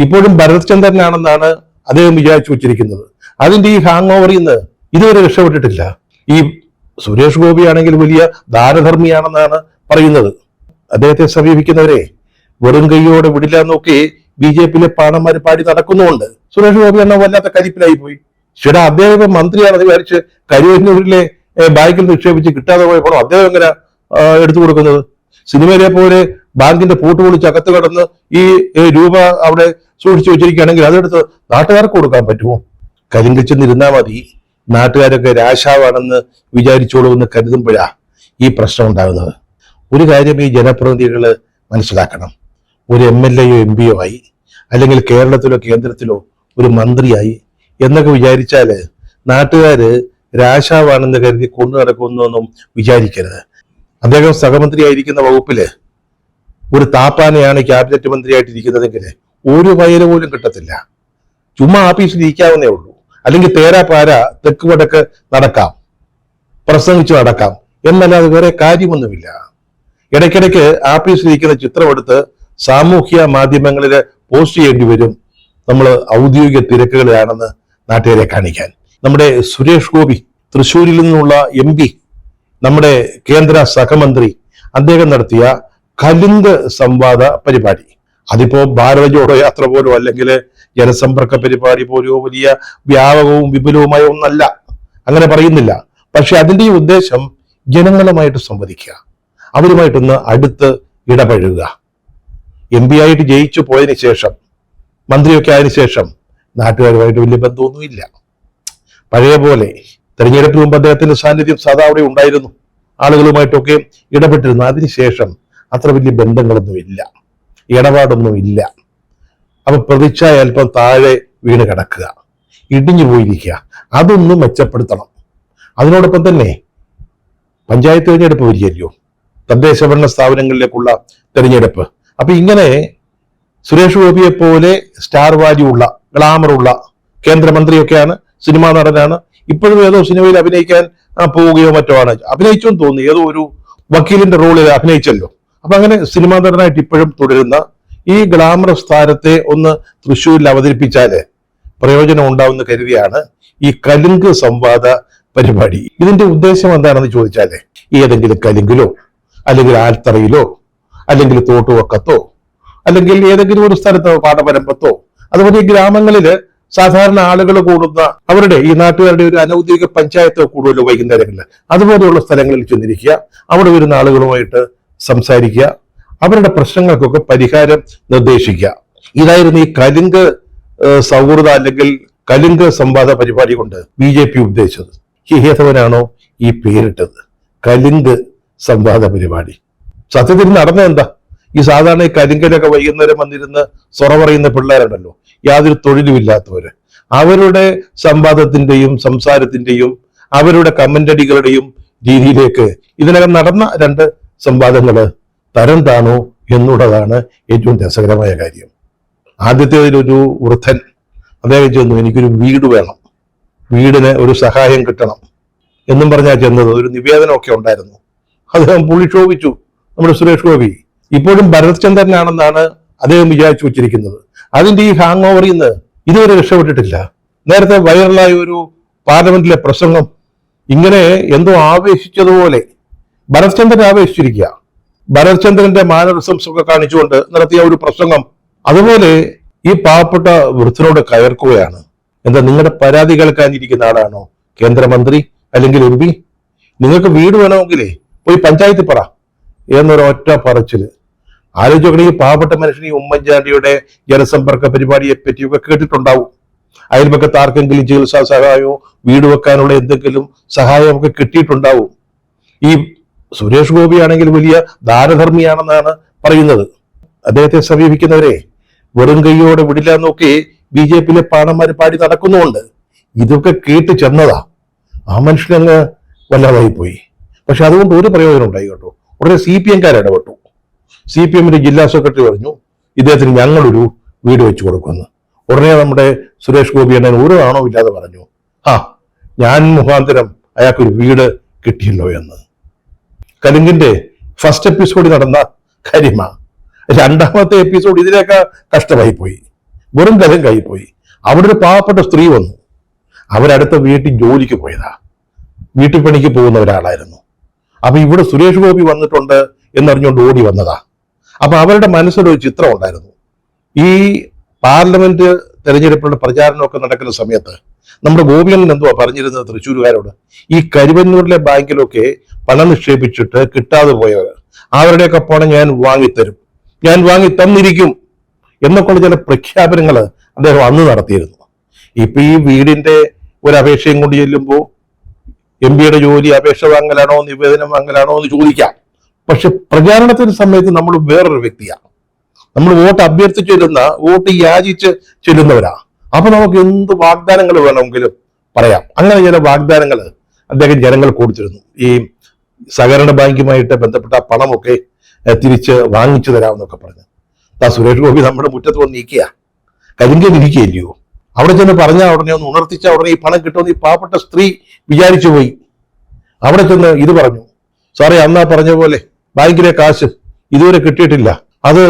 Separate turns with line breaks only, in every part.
ഇപ്പോഴും ഭരത് ചന്ദ്രനാണെന്നാണ് അദ്ദേഹം വിചാരിച്ചു വച്ചിരിക്കുന്നത്. അതിന്റെ ഈ ഹാങ് ഓവറിൽ നിന്ന് ഇതുവരെ രക്ഷപ്പെട്ടിട്ടില്ല. ഈ സുരേഷ് ഗോപി ആണെങ്കിൽ വലിയ ദാനധർമ്മിയാണെന്നാണ് പറയുന്നത്. അദ്ദേഹത്തെ സമീപിക്കുന്നവരെ വെറും കൈയോടെ വിടില്ല എന്നൊക്കെ BJP-യിലെ പാണന്മാര് പാടി നടക്കുന്നുണ്ട്. സുരേഷ് ഗോപി എന്ന വല്ലാത്ത കരിപ്പിലായി പോയി. ചേട്ടാ, അദ്ദേഹം മന്ത്രിയാണെന്ന് വിചാരിച്ച് കരുവന്നൂരിലെ ബാങ്കിൽ നിക്ഷേപിച്ച് കിട്ടാതെ പോയപ്പോൾ അദ്ദേഹം എങ്ങനെ എടുത്തു കൊടുക്കുന്നത്? സിനിമയിലെ പോലെ ബാങ്കിന്റെ പൂട്ട് പൊളിച്ച് അകത്ത് കടന്ന് ഈ രൂപ അവിടെ സൂക്ഷിച്ചു വെച്ചിരിക്കുകയാണെങ്കിൽ അതെടുത്ത് നാട്ടുകാർക്ക് കൊടുക്കാൻ പറ്റുമോ? കരിങ്കിച്ചെന്നിരുന്നാൽ മതി, നാട്ടുകാരൊക്കെ രാശാവാണെന്ന് വിചാരിച്ചോളൂ എന്ന് കരുതുമ്പോഴാ ഈ പ്രശ്നം ഉണ്ടാകുന്നത്. ഒരു കാര്യം ഈ ജനപ്രതിനിധികൾ മനസ്സിലാക്കണം. ഒരു MLA-യോ MP-യോ ആയി, അല്ലെങ്കിൽ കേരളത്തിലോ കേന്ദ്രത്തിലോ ഒരു മന്ത്രിയായി എന്നൊക്കെ വിചാരിച്ചാല് നാട്ടുകാര് രാശാവാണെന്ന് കരുതി കൊണ്ടു നടക്കുന്നൊന്നും വിചാരിക്കരുത്. അദ്ദേഹം സഹമന്ത്രിയായിരിക്കുന്ന വകുപ്പില് ഒരു താപ്പാനെയാണ് ക്യാബിനറ്റ് മന്ത്രിയായിട്ടിരിക്കുന്നതെങ്കിൽ ഒരു വയല് പോലും കിട്ടത്തില്ല. ചുമ്മാ ആഫീസിൽ ഇരിക്കാവുന്നേ ഉള്ളൂ. അല്ലെങ്കിൽ തേരാപാര തെക്ക് വടക്ക് നടക്കാം, പ്രസംഗിച്ചു നടക്കാം എന്നല്ലാതെ വേറെ കാര്യമൊന്നുമില്ല. ഇടയ്ക്കിടയ്ക്ക് ആഫീസിലിരിക്കുന്ന ചിത്രമെടുത്ത് സാമൂഹ്യ മാധ്യമങ്ങളിൽ പോസ്റ്റ് ചെയ്യേണ്ടി വരും, നമ്മൾ ഔദ്യോഗിക തിരക്കുകളിലാണെന്ന് നാട്ടുകാരെ കാണിക്കാൻ. നമ്മുടെ സുരേഷ് ഗോപി, തൃശ്ശൂരിൽ നിന്നുള്ള MP, നമ്മുടെ കേന്ദ്ര സഹമന്ത്രി, അദ്ദേഹം നടത്തിയ കലുങ്ക് സംവാദ പരിപാടി, അതിപ്പോ ഭാരത് ജോഡോ യാത്ര പോലോ അല്ലെങ്കിൽ ജനസമ്പർക്ക പരിപാടി പോലോ വലിയ വ്യാപകവും വിപുലവുമായ ഒന്നല്ല, അങ്ങനെ പറയുന്നില്ല. പക്ഷെ അതിന്റെ ഈ ഉദ്ദേശം ജനങ്ങളുമായിട്ട് സംവദിക്കുക, അവരുമായിട്ടൊന്ന് അടുത്ത് ഇടപഴകുക. MP ആയിട്ട് ജയിച്ചു പോയതിനു ശേഷം, മന്ത്രിയൊക്കെ ആയതിനു ശേഷം നാട്ടുകാരുമായിട്ട് വലിയ ബന്ധമൊന്നുമില്ല. പഴയ പോലെ തെരഞ്ഞെടുപ്പിന് മുമ്പ് അദ്ദേഹത്തിന്റെ സാന്നിധ്യം സാധാ അവിടെ ഉണ്ടായിരുന്നു, ആളുകളുമായിട്ടൊക്കെ ഇടപെട്ടിരുന്നു. അതിനുശേഷം അത്ര വലിയ ബന്ധങ്ങളൊന്നുമില്ല, ഇടപാടൊന്നുമില്ല. അപ്പൊ പ്രതിച്ഛായ അല്പം താഴെ വീണ് കിടക്കുക, ഇടിഞ്ഞു പോയിരിക്കുക. അതൊന്നും മെച്ചപ്പെടുത്തണം. അതിനോടൊപ്പം തന്നെ പഞ്ചായത്ത് തെരഞ്ഞെടുപ്പ് വരികയല്ലോ, തദ്ദേശ ഭരണ സ്ഥാപനങ്ങളിലേക്കുള്ള തെരഞ്ഞെടുപ്പ്. അപ്പൊ ഇങ്ങനെ സുരേഷ് ഗോപിയെ പോലെ സ്റ്റാർ വാല്യൂ ഉള്ള, ഗ്ലാമറുള്ള കേന്ദ്രമന്ത്രിയൊക്കെയാണ്, സിനിമാ നടനാണ്, ഇപ്പോഴും ഏതോ സിനിമയിൽ അഭിനയിക്കാൻ പോവുകയോ മറ്റോ ആണ്, അഭിനയിച്ചെന്ന് തോന്നി, ഏതോ ഒരു വക്കീലിന്റെ റോളിൽ അഭിനയിച്ചല്ലോ. അപ്പൊ അങ്ങനെ സിനിമാ നടനായിട്ട് ഇപ്പോഴും തുടരുന്ന ഈ ഗ്ലാമറസ് താരത്തെ ഒന്ന് തൃശ്ശൂരിൽ അവതരിപ്പിച്ചാല് പ്രയോജനം ഉണ്ടാവുമെന്ന് കരുതിയാണ് ഈ കലുങ്ക് സംവാദ പരിപാടി. ഇതിന്റെ ഉദ്ദേശം എന്താണെന്ന് ചോദിച്ചാല്, ഏതെങ്കിലും കലുങ്കിലോ അല്ലെങ്കിൽ ആൽത്തറയിലോ അല്ലെങ്കിൽ തോട്ടുവക്കത്തോ അല്ലെങ്കിൽ ഏതെങ്കിലും ഒരു സ്ഥലത്തോ പാടപരമ്പത്തോ അതുപോലെ ഈ ഗ്രാമങ്ങളില് സാധാരണ ആളുകൾ കൂടുന്ന അവരുടെ ഈ നാട്ടുകാരുടെ ഒരു അനൗദ്യോഗിക പഞ്ചായത്തോ കൂടുതലോ വൈകുന്നേരങ്ങളിൽ അതുപോലെയുള്ള സ്ഥലങ്ങളിൽ ചെന്നിരിക്കുക, അവിടെ വരുന്ന ആളുകളുമായിട്ട് സംസാരിക്കുക, അവരുടെ പ്രശ്നങ്ങൾക്കൊക്കെ പരിഹാരം നിർദ്ദേശിക്കുക. ഇതായിരുന്നു ഈ കലുങ്ക് സൗഹൃദ അല്ലെങ്കിൽ കലുങ്ക് സംവാദ പരിപാടി കൊണ്ട് BJP ഉദ്ദേശിച്ചത്. ഏതവനാണോ ഈ പേരിട്ടത് കലുങ്ക് സംവാദ പരിപാടി? സത്യത്തിൽ നടന്ന എന്താ? ഈ സാധാരണ ഈ കരിങ്കലൊക്കെ വൈകുന്നേരം വന്നിരുന്ന് സൊറ പറയുന്ന പിള്ളേരുണ്ടല്ലോ, യാതൊരു തൊഴിലുമില്ലാത്തവര്, അവരുടെ സംവാദത്തിന്റെയും സംസാരത്തിന്റെയും അവരുടെ കമന്റടികളുടെയും രീതിയിലേക്ക് ഇതിനകം നടന്ന 2 സംവാദങ്ങള് തരം താണു എന്നുള്ളതാണ് ഏറ്റവും രസകരമായ കാര്യം. ആദ്യത്തേതിലൊരു വൃദ്ധൻ അദ്ദേഹം ചെന്നു, എനിക്കൊരു വീട് വേണം, വീടിന് ഒരു സഹായം കിട്ടണം എന്നും പറഞ്ഞാൽ ചെന്നത്. ഒരു നിവേദനമൊക്കെ ഉണ്ടായിരുന്നു. അദ്ദേഹം പുള്ളിക്ഷോഭിച്ചു, നമ്മുടെ സുരേഷ് ഗോപി. ഇപ്പോഴും ഭരത് ചന്ദ്രനാണെന്നാണ് അദ്ദേഹം വിചാരിച്ചു വച്ചിരിക്കുന്നത്. അതിന്റെ ഈ ഹാങ് ഓവറിൽ നിന്ന് ഇതുവരെ രക്ഷപ്പെട്ടിട്ടില്ല. നേരത്തെ വൈറലായ ഒരു പാർലമെന്റിലെ പ്രസംഗം ഇങ്ങനെ എന്തോ ആവേശിച്ചതുപോലെ ഭരത് ചന്ദ്രൻ ആവേശിച്ചിരിക്കുക. ഭരത് ചന്ദ്രന്റെ മാനറിസംസ് ഒക്കെ കാണിച്ചുകൊണ്ട് നടത്തിയ ഒരു പ്രസംഗം അതുപോലെ ഈ പാവപ്പെട്ട വൃദ്ധനോട് കയർക്കുകയാണ്. എന്താ, നിങ്ങളുടെ പരാതി കേൾക്കാനിരിക്കുന്ന ആളാണോ കേന്ദ്രമന്ത്രി അല്ലെങ്കിൽ MP? നിങ്ങൾക്ക് വീട് വേണമെങ്കിലേ പോയി പഞ്ചായത്തിൽ പറ എന്നൊരൊറ്റ പറച്ചില്. ആലോചിക്കണേ, ഈ പാവപ്പെട്ട മനുഷ്യൻ ഈ ഉമ്മൻചാണ്ടിയുടെ ജനസമ്പർക്ക പരിപാടിയെ പറ്റിയൊക്കെ കേട്ടിട്ടുണ്ടാവും. അയൽപക്കത്ത് ആർക്കെങ്കിലും ചികിത്സാ സഹായമോ വീട് വെക്കാനുള്ള എന്തെങ്കിലും സഹായമൊക്കെ കിട്ടിയിട്ടുണ്ടാവും. ഈ സുരേഷ് ഗോപി ആണെങ്കിൽ വലിയ ദാനധർമ്മിയാണെന്നാണ് പറയുന്നത്. അദ്ദേഹത്തെ സമീപിക്കുന്നവരെ വെറും കൈയോടെ വിടില്ല എന്നൊക്കെ BJP-യിലെ പാണന്മാര് പാടി നടക്കുന്നുണ്ട്. ഇതൊക്കെ കേട്ട് ചെന്നതാ. ആ മനുഷ്യനങ്ങ് വല്ലാതായി പോയി. പക്ഷെ അതുകൊണ്ട് ഒരു പ്രയോജനം ഉണ്ടായി കേട്ടോ. ഉടനെ CPM-കാർ ഇടപെട്ടു. CPM-ന്റെ ജില്ലാ സെക്രട്ടറി പറഞ്ഞു, ഇദ്ദേഹത്തിന് ഞങ്ങളൊരു വീട് വെച്ചു കൊടുക്കുമെന്ന്. ഉടനെ നമ്മുടെ സുരേഷ് ഗോപി എന്നെ ഒരു നാണോ ഇല്ലാതെ പറഞ്ഞു, ഞാൻ മുഖാന്തരം അയാൾക്കൊരു വീട് കിട്ടിയല്ലോ എന്ന്. കലുങ്കിന്റെ ഫസ്റ്റ് എപ്പിസോഡ് നടന്ന കാര്യമാണ്. 2ാമത്തെ എപ്പിസോഡ് ഇതിനേക്കാൾ കഷ്ടമായി പോയി. വെറും കലം കൈപ്പോയി. അവിടെ ഒരു പാവപ്പെട്ട സ്ത്രീ വന്നു. അവരടുത്ത വീട്ടിൽ ജോലിക്ക് പോയതാ, വീട്ടിൽ പണിക്ക് പോകുന്ന ഒരാളായിരുന്നു. അപ്പൊ ഇവിടെ സുരേഷ് ഗോപി വന്നിട്ടുണ്ട് എന്നറിഞ്ഞുകൊണ്ട് ഓടി വന്നതാ. അപ്പൊ അവരുടെ മനസ്സിലൊരു ചിത്രം ഉണ്ടായിരുന്നു. ഈ പാർലമെന്റ് തെരഞ്ഞെടുപ്പിലുള്ള പ്രചാരണമൊക്കെ നടക്കുന്ന സമയത്ത് നമ്മുടെ ഗോപിയണ്ണൻ എന്തുവാ പറഞ്ഞിരുന്നത് തൃശ്ശൂരുകാരോട്? ഈ കരുവന്നൂരിലെ ബാങ്കിലൊക്കെ പണം നിക്ഷേപിച്ചിട്ട് കിട്ടാതെ പോയവർ, അവരുടെയൊക്കെ പണം ഞാൻ വാങ്ങിത്തരും, ഞാൻ വാങ്ങി തന്നിരിക്കും എന്നൊക്കെയുള്ള ചില പ്രഖ്യാപനങ്ങൾ അദ്ദേഹം അന്ന് നടത്തിയിരുന്നു. ഇപ്പൊ ഈ വീടിന്റെ ഒരു അപേക്ഷയും കൊണ്ട് ചെല്ലുമ്പോൾ MP-യുടെ ജോലി അപേക്ഷ വാങ്ങലാണോ നിവേദനം വാങ്ങലാണോ എന്ന് ചോദിക്കാം. പക്ഷെ പ്രചാരണത്തിന്റെ സമയത്ത് നമ്മൾ വേറൊരു വ്യക്തിയാണ്. നമ്മൾ വോട്ട് അഭ്യർത്ഥിച്ച് ചെല്ലുന്ന, വോട്ട് യാചിച്ച് ചെല്ലുന്നവരാ. അപ്പൊ നമുക്ക് എന്ത് വാഗ്ദാനങ്ങൾ വേണമെങ്കിലും പറയാം. അങ്ങനെ ചില വാഗ്ദാനങ്ങൾ അദ്ദേഹം ജനങ്ങൾ കൊടുത്തിരുന്നു. ഈ സഹകരണ ബാങ്കുമായിട്ട് ബന്ധപ്പെട്ട പണമൊക്കെ തിരിച്ച് വാങ്ങിച്ചു തരാമെന്നൊക്കെ പറഞ്ഞു. സുരേഷ് ഗോപി നമ്മുടെ മുറ്റത്ത് വന്ന് നീക്കുക, കരിങ്കലിരിക്കുകയല്ലയോ. അവിടെ ചെന്ന് പറഞ്ഞാൽ ഉടനെ ഒന്ന് ഉണർത്തിച്ച ഉടനെ ഈ പണം കിട്ടുമെന്ന് ഈ പാവപ്പെട്ട സ്ത്രീ വിചാരിച്ചു പോയി. അവിടെ ചെന്ന് ഇത് പറഞ്ഞു, സാറേ അന്നാ പറഞ്ഞ പോലെ ബാങ്കിലെ കാശ് ഇതുവരെ കിട്ടിയിട്ടില്ല, അത്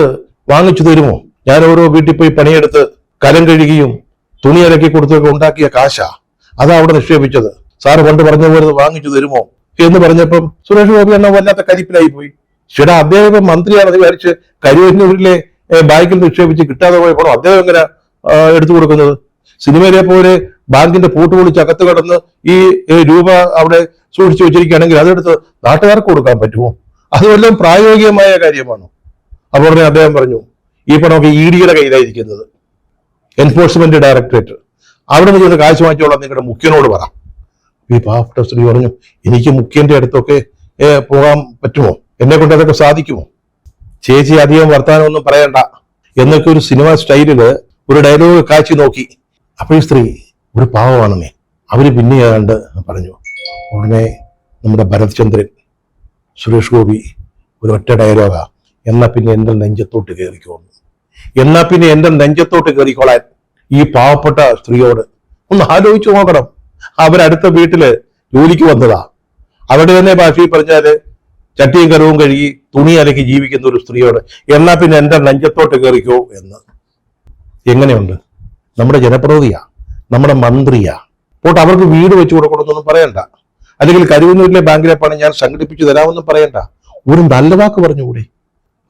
വാങ്ങിച്ചു തരുമോ? ഞാൻ ഓരോ വീട്ടിൽ പോയി പണിയെടുത്ത് കലം കഴുകിയും തുണി അലക്കി കൊടുത്തൊക്കെ ഉണ്ടാക്കിയ കാശാ, അതാ അവിടെ നിക്ഷേപിച്ചത്, സാറ് പണ്ട് പറഞ്ഞ പോലെ വാങ്ങിച്ചു തരുമോ എന്ന് പറഞ്ഞപ്പം സുരേഷ് ഗോപി എന്ന വല്ലാത്ത കരിപ്പിലായി പോയി. ചേട്ടാ, അദ്ദേഹം മന്ത്രിയാണെന്ന് വിചാരിച്ച് കരുവന്നൂരിലെ ബാങ്കിൽ നിക്ഷേപിച്ച് കിട്ടാതെ പോയ പണം അദ്ദേഹം എങ്ങനെ എടുത്തു കൊടുക്കുന്നത്? സിനിമയിലെ പോലെ ബാങ്കിന്റെ പൂട്ട് പൊളിച്ച് അകത്ത് കടന്ന് ഈ രൂപ അവിടെ സൂക്ഷിച്ചു വെച്ചിരിക്കുകയാണെങ്കിൽ അതെടുത്ത് നാട്ടുകാർക്ക് കൊടുക്കാൻ പറ്റുമോ? അതുവല്ലതും പ്രായോഗികമായ കാര്യമാണോ? അപ്പോൾ ഉടനെ അദ്ദേഹം പറഞ്ഞു, ഈ പണമൊക്കെ ED-യുടെ കയ്യിലായിരിക്കുന്നത്, എൻഫോഴ്സ്മെന്റ് ഡയറക്ടറേറ്റ്, അവിടെ നിന്ന് ചെന്ന് കാശ് വാങ്ങിച്ചോളാം നിങ്ങളുടെ മുഖ്യനോട് പറ. ഈ പാവപ്പെട്ട സ്ത്രീ പറഞ്ഞു, എനിക്ക് മുഖ്യന്റെ അടുത്തൊക്കെ പോകാൻ പറ്റുമോ? എന്നെ കൊണ്ട് അതൊക്കെ സാധിക്കുമോ? ചേച്ചി അധികം വർത്താനമൊന്നും പറയണ്ട എന്നൊക്കെ ഒരു സിനിമ സ്റ്റൈലില് ഒരു ഡയലോഗ് കാച്ചി നോക്കി. അപ്പൊ ഈ സ്ത്രീ ഒരു പാവമാണെന്നേ അവര് പിന്നെ ഏതാണ്ട് പറഞ്ഞു. ഉടനെ നമ്മുടെ ഭരത് ചന്ദ്രൻ, സുരേഷ് ഗോപി ഒരു ഒറ്റ ഡയലോഗാ, എന്നാ പിന്നെ എന്റെ നെഞ്ചത്തോട്ട് കയറിക്കോന്നു, എന്നാ പിന്നെ എന്റെ നെഞ്ചത്തോട്ട് കയറിക്കോളാൻ ഈ പാവപ്പെട്ട സ്ത്രീയോട് ഒന്ന് ആലോചിച്ചു നോക്കണം. അവരടുത്ത വീട്ടില് ജോലിക്ക് വന്നതാ. അവിടെ തന്നെ ഭാഷയിൽ പറഞ്ഞാല് ചട്ടിയും കരവും കഴുകി തുണി അലക്കി ജീവിക്കുന്ന ഒരു സ്ത്രീയോട് എന്നാ പിന്നെ എന്റെ നെഞ്ചത്തോട്ട് കയറിക്കോ എന്ന്. എങ്ങനെയുണ്ട്? നമ്മുടെ ജനപ്രതിനിധിയാ, നമ്മുടെ മന്ത്രിയാ. പോട്ട് അവർക്ക് വീട് വെച്ച് കൊടുക്കണമെന്നൊന്നും പറയണ്ട, അല്ലെങ്കിൽ കരുവന്നൂരിലെ ബാങ്കിലെ പണം ഞാൻ സംഘടിപ്പിച്ചു തരാമെന്നും പറയണ്ട. ഒരു നല്ല വാക്ക് പറഞ്ഞുകൂടെ?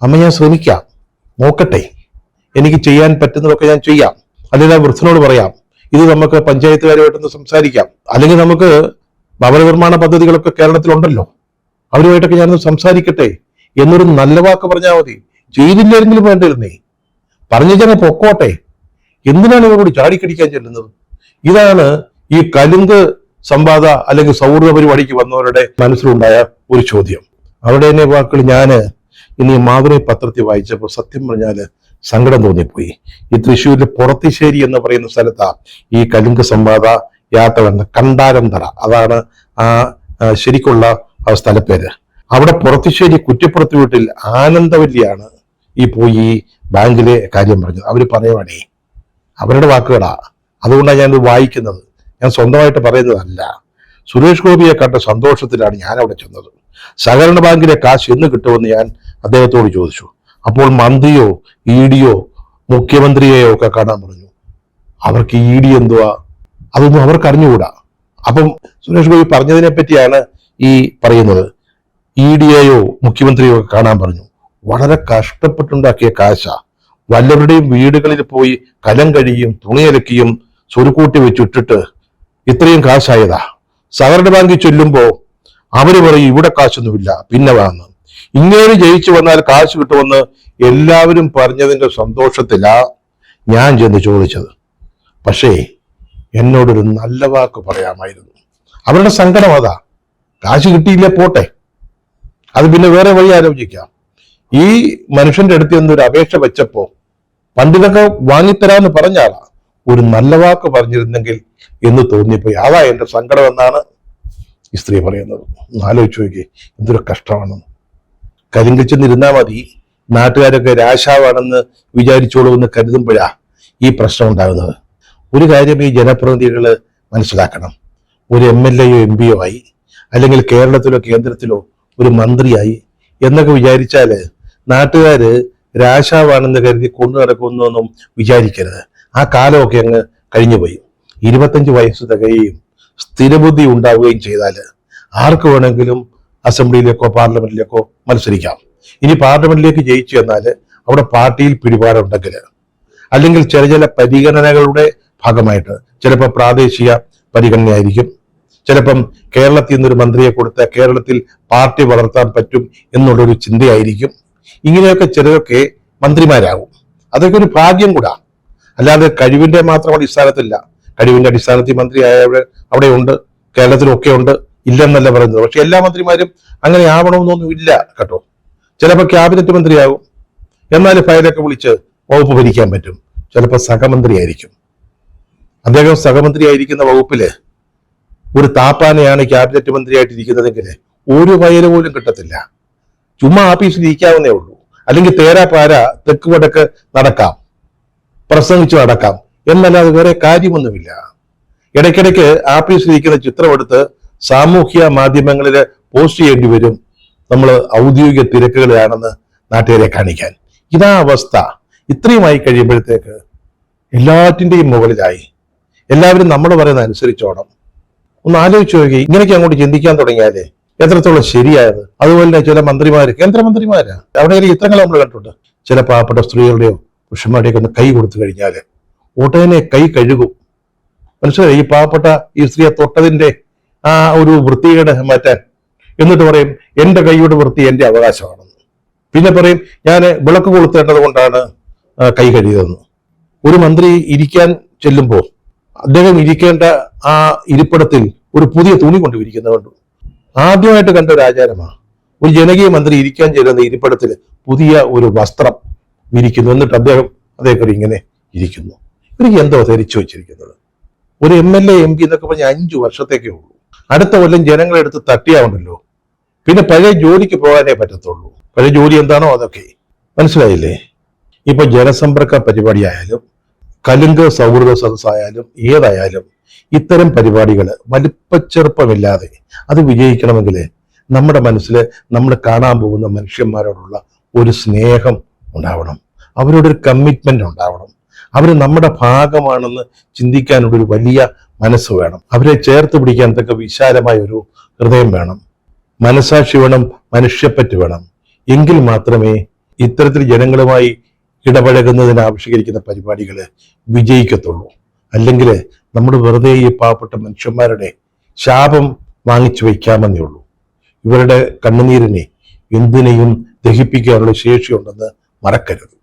അമ്മ ഞാൻ ശ്രമിക്കാം, നോക്കട്ടെ, എനിക്ക് ചെയ്യാൻ പറ്റുന്നതൊക്കെ ഞാൻ ചെയ്യാം, അല്ലെങ്കിൽ ആ വൃദ്ധനോട് പറയാം, ഇത് നമുക്ക് പഞ്ചായത്തുകാരുമായിട്ടൊന്ന് സംസാരിക്കാം, അല്ലെങ്കിൽ നമുക്ക് ഭവന നിർമ്മാണ പദ്ധതികളൊക്കെ കേരളത്തിലുണ്ടല്ലോ, അവരുമായിട്ടൊക്കെ ഞാനൊന്ന് സംസാരിക്കട്ടെ എന്നൊരു നല്ല വാക്ക് പറഞ്ഞാൽ മതി. ചെയ്തില്ലെങ്കിലും വേണ്ടിയിരുന്നേ, പറഞ്ഞു ജന പൊക്കോട്ടെ. എന്തിനാണ് ഇവരോട് ചാടിക്കടിക്കാൻ ചെല്ലുന്നത്? ഇതാണ് ഈ കലുങ്ക് സംവാദ അല്ലെങ്കിൽ സൗഹൃദ പരിപാടിക്ക് വന്നവരുടെ മനസ്സിലുണ്ടായ ഒരു ചോദ്യം. അവിടെ തന്നെ വാക്കുകൾ ഞാൻ ഇനി മാതൃഭൂമി പത്രത്തിൽ വായിച്ചപ്പോൾ സത്യം പറഞ്ഞാല് സങ്കടം തോന്നിപ്പോയി. ഈ തൃശ്ശൂരിലെ പുറത്തിശ്ശേരി എന്ന് പറയുന്ന സ്ഥലത്താ ഈ കലുങ്ക് സംവാദ യാത്ര വന്ന കണ്ടാരന്തറ, അതാണ് ആ ശരിക്കുള്ള ആ സ്ഥലപ്പേര്. അവിടെ പുറത്തിശ്ശേരി കുറ്റിപ്പുറത്ത് വീട്ടിൽ ആനന്ദവല്ലിയാണ് ഈ പോയി ബാങ്കിലെ കാര്യം പറഞ്ഞത്. അവര് പറയുവാണേ, അവരുടെ വാക്കുകളാ, അതുകൊണ്ടാണ് ഞാനിത് വായിക്കുന്നത്, ഞാൻ സ്വന്തമായിട്ട് പറയുന്നതല്ല. സുരേഷ് ഗോപിയെ കണ്ട സന്തോഷത്തിലാണ് ഞാൻ അവിടെ ചെന്നത്. സഹകരണ ബാങ്കിലെ കാശ് എന്ന് കിട്ടുമെന്ന് ഞാൻ അദ്ദേഹത്തോട് ചോദിച്ചു. അപ്പോൾ മന്ത്രിയോ ED-യോ മുഖ്യമന്ത്രിയെയോ ഒക്കെ കാണാൻ പറഞ്ഞു. അവർക്ക് ED എന്തുവാ അതൊന്നും അവർക്ക് അറിഞ്ഞുകൂടാ. അപ്പം സുരേഷ് ഗോപി പറഞ്ഞതിനെ പറ്റിയാണ് ഈ പറയുന്നത്. ED-യെയോ മുഖ്യമന്ത്രിയോ ഒക്കെ കാണാൻ പറഞ്ഞു. വളരെ കഷ്ടപ്പെട്ടുണ്ടാക്കിയ കാശാ. വല്ലവരുടെയും വീടുകളിൽ പോയി കലം കഴിയും തുണിയലക്കിയും സ്വരുക്കൂട്ടി വെച്ചിട്ടിട്ട് ഇത്രയും കാശായതാ. സഹകരണ ബാങ്കിൽ ചൊല്ലുമ്പോ അവര് പറയും ഇവിടെ കാശൊന്നുമില്ല, പിന്നെ വാങ്ങും. ഇങ്ങനെ ജയിച്ചു വന്നാൽ കാശ് കിട്ടുമെന്ന് എല്ലാവരും പറഞ്ഞതിന്റെ സന്തോഷത്തിലാ ഞാൻ ചെന്ന് ചോദിച്ചത്. പക്ഷേ എന്നോടൊരു നല്ല വാക്ക് പറയാമായിരുന്നു. അവരുടെ സങ്കടം അതാ. കാശ് കിട്ടിയില്ലേ പോട്ടെ, അത് പിന്നെ വേറെ വഴി ആലോചിക്കാം. ഈ മനുഷ്യന്റെ അടുത്ത് എന്നൊരു അപേക്ഷ വെച്ചപ്പോ പണ്ടിതൊക്കെ വാങ്ങിത്തരാന്ന് പറഞ്ഞാലാ, ഒരു നല്ല വാക്ക് പറഞ്ഞിരുന്നെങ്കിൽ എന്ന് തോന്നിപ്പോയി. അതാ എന്റെ സങ്കടം എന്നാണ് ഈ സ്ത്രീ പറയുന്നത്. ആലോചിച്ചു നോക്കി, എന്തൊരു കഷ്ടമാണെന്ന്. കരിങ്കച്ചെന്നിരുന്നാ മതി, നാട്ടുകാരൊക്കെ രാശാവാണെന്ന് വിചാരിച്ചോളൂ എന്ന് കരുതുമ്പോഴാ ഈ പ്രശ്നം ഉണ്ടാകുന്നത്. ഒരു കാര്യം ഈ ജനപ്രതിനിധികൾ മനസ്സിലാക്കണം. ഒരു MLA-യോ MP-യോ ആയി, അല്ലെങ്കിൽ കേരളത്തിലോ കേന്ദ്രത്തിലോ ഒരു മന്ത്രിയായി എന്നൊക്കെ വിചാരിച്ചാല് നാട്ടുകാര് രാശാവാണെന്ന് കരുതി കൊണ്ടു നടക്കുമെന്നൊന്നും വിചാരിക്കരുത്. ആ കാലമൊക്കെ അങ്ങ് കഴിഞ്ഞുപോയി. 25 വയസ്സ് തികയുകയും സ്ഥിരബുദ്ധി ഉണ്ടാവുകയും ചെയ്താൽ ആർക്ക് വേണമെങ്കിലും അസംബ്ലിയിലേക്കോ പാർലമെന്റിലേക്കോ മത്സരിക്കാം. ഇനി പാർലമെന്റിലേക്ക് ജയിച്ചു എന്നാൽ അവിടെ പാർട്ടിയിൽ പിടിപാടുണ്ടെങ്കിൽ, അല്ലെങ്കിൽ ചില പരിഗണനകളുടെ ഭാഗമായിട്ട്, ചിലപ്പോൾ പ്രാദേശിക പരിഗണനയായിരിക്കും, ചിലപ്പം കേരളത്തിൽ നിന്നൊരു മന്ത്രിയെ കൊടുത്ത കേരളത്തിൽ പാർട്ടി വളർത്താൻ പറ്റും എന്നുള്ളൊരു ചിന്തയായിരിക്കും. ഇങ്ങനെയൊക്കെ ചിലരൊക്കെ മന്ത്രിമാരാകും. അതൊക്കെ ഒരു ഭാഗ്യം കൂടാ, അല്ലാതെ കഴിവിന്റെ മാത്രം അടിസ്ഥാനത്തില്ല. കഴിവിന്റെ അടിസ്ഥാനത്തിൽ മന്ത്രിയായവർ അവിടെ ഉണ്ട്, കേരളത്തിലൊക്കെ ഉണ്ട്, ഇല്ലെന്നല്ല പറയുന്നത്. പക്ഷെ എല്ലാ മന്ത്രിമാരും അങ്ങനെ ആവണമെന്നൊന്നും ഇല്ല കേട്ടോ. ചിലപ്പോൾ ക്യാബിനറ്റ് മന്ത്രിയാകും, എന്നാൽ ഫയലൊക്കെ വിളിച്ച് വകുപ്പ് ഭരിക്കാൻ പറ്റും. ചിലപ്പോൾ സഹമന്ത്രിയായിരിക്കും. അദ്ദേഹം സഹമന്ത്രിയായിരിക്കുന്ന വകുപ്പില് ഒരു താപ്പാനെയാണ് ക്യാബിനറ്റ് മന്ത്രിയായിട്ടിരിക്കുന്നതെങ്കിൽ ഒരു ഫയല് പോലും കിട്ടത്തില്ല. ചുമ്മാ ആഫീസിൽ ഇരിക്കാവുന്നേ ഉള്ളൂ. അല്ലെങ്കിൽ തേരാപാര തെക്ക് വടക്ക് നടക്കാം, പ്രസംഗിച്ചു നടക്കാം, എന്നല്ലാതെ വേറെ കാര്യമൊന്നുമില്ല. ഇടയ്ക്കിടയ്ക്ക് ആഫീസിലിരിക്കുന്ന ചിത്രമെടുത്ത് സാമൂഹ്യ മാധ്യമങ്ങളിൽ പോസ്റ്റ് ചെയ്യേണ്ടി വരും, നമ്മൾ ഔദ്യോഗിക തിരക്കുകളിലാണെന്ന് നാട്ടുകാരെ കാണിക്കാൻ. ഇതാ അവസ്ഥ. ഇത്രയുമായി കഴിയുമ്പോഴത്തേക്ക് എല്ലാറ്റിൻ്റെയും മുകളിലായി. എല്ലാവരും നമ്മൾ പറയുന്ന അനുസരിച്ചോണം. ഒന്ന് ആലോചിച്ച് നോക്കി, ഇങ്ങനെയൊക്കെ അങ്ങോട്ട് ചിന്തിക്കാൻ തുടങ്ങിയാലേ എത്രത്തോളം ശരിയായത്. അതുപോലെ തന്നെ ചില മന്ത്രിമാര്, കേന്ദ്രമന്ത്രിമാരാ, അവിടെ ചിത്രങ്ങൾ നമ്മൾ കണ്ടിട്ടുണ്ട്. ചില പാവപ്പെട്ട സ്ത്രീകളുടെയോ പുരുഷന്മാരുടെയൊക്കെ ഒന്ന് കൈ കൊടുത്തു കഴിഞ്ഞാല് ഉടനെ കൈ കഴുകും. മനസ്സിലായി? ഈ പാവപ്പെട്ട ഈ സ്ത്രീയെ തൊട്ടതിന്റെ ആ ഒരു വൃത്തികേട് മാറ്റാൻ. എന്നിട്ട് പറയും എന്റെ കൈയുടെ വൃത്തി എന്റെ അവകാശമാണെന്ന്. പിന്നെ പറയും ഞാൻ വിളക്ക് കൊളുത്തേണ്ടത് കൊണ്ടാണ് കൈ കഴുകിയതെന്ന്. ഒരു മന്ത്രി ഇരിക്കാൻ ചെല്ലുമ്പോൾ അദ്ദേഹം ഇരിക്കേണ്ട ആ ഇരിപ്പിടത്തിൽ ഒരു പുതിയ തുണി കൊണ്ട് വിരിക്കുന്നതുകൊണ്ട് ആദ്യമായിട്ട് കണ്ട ഒരു ആചാരമാണ്. ഒരു ജനകീയ മന്ത്രി ഇരിക്കാൻ ചെല്ലുന്ന ഇരിപ്പിടത്തിൽ പുതിയ ഒരു വസ്ത്രം വിരിക്കുന്നു. എന്നിട്ട് അദ്ദേഹം ഇങ്ങനെ ഇരിക്കുന്നു. ഇവർക്ക് എന്തോ ധരിച്ചു വെച്ചിരിക്കുന്നത്. ഒരു MLA MP എന്നൊക്കെ പറഞ്ഞ 5 വർഷത്തേക്കേ ഉള്ളൂ. അടുത്ത കൊല്ലം ജനങ്ങളെടുത്ത് തട്ടിയാവുണ്ടല്ലോ. പിന്നെ പഴയ ജോലിക്ക് പോകാനേ പറ്റത്തുള്ളൂ. പഴയ ജോലി എന്താണോ അതൊക്കെ. മനസ്സിലായില്ലേ? ഇപ്പൊ ജനസമ്പർക്ക പരിപാടിയായാലും കലുങ്ക് സൗഹൃദ സദസ്സായാലും ഏതായാലും ഇത്തരം പരിപാടികൾ വലിപ്പച്ചെറുപ്പമില്ലാതെ അത് വിജയിക്കണമെങ്കിൽ നമ്മുടെ മനസ്സിൽ നമ്മൾ കാണാൻ പോകുന്ന മനുഷ്യന്മാരോടുള്ള ഒരു സ്നേഹം ഉണ്ടാവണം, അവരോടൊരു കമ്മിറ്റ്മെന്റ് ഉണ്ടാവണം, അവർ നമ്മുടെ ഭാഗമാണെന്ന് ചിന്തിക്കാനുള്ളൊരു വലിയ മനസ്സ് വേണം, അവരെ ചേർത്ത് പിടിക്കാൻ തക്ക വിശാലമായ ഒരു ഹൃദയം വേണം, മനസാക്ഷി വേണം, മനുഷ്യപ്പറ്റ് വേണം. എങ്കിൽ മാത്രമേ ഇത്തരത്തിൽ ജനങ്ങളുമായി ഇടപഴകുന്നതിന് ആവിഷ്കരിക്കുന്ന പരിപാടികൾ വിജയിക്കത്തുള്ളൂ. അല്ലെങ്കിൽ നമ്മൾ വെറുതെ ഈ പാവപ്പെട്ട മനുഷ്യന്മാരുടെ ശാപം വാങ്ങിച്ചു വയ്ക്കാമെന്നേ ഉള്ളൂ. ഇവരുടെ കണ്ണുനീരിനെ എന്തിനേയും ദഹിപ്പിക്കാനുള്ള ശേഷിയുണ്ടെന്ന് മറക്കരുത്.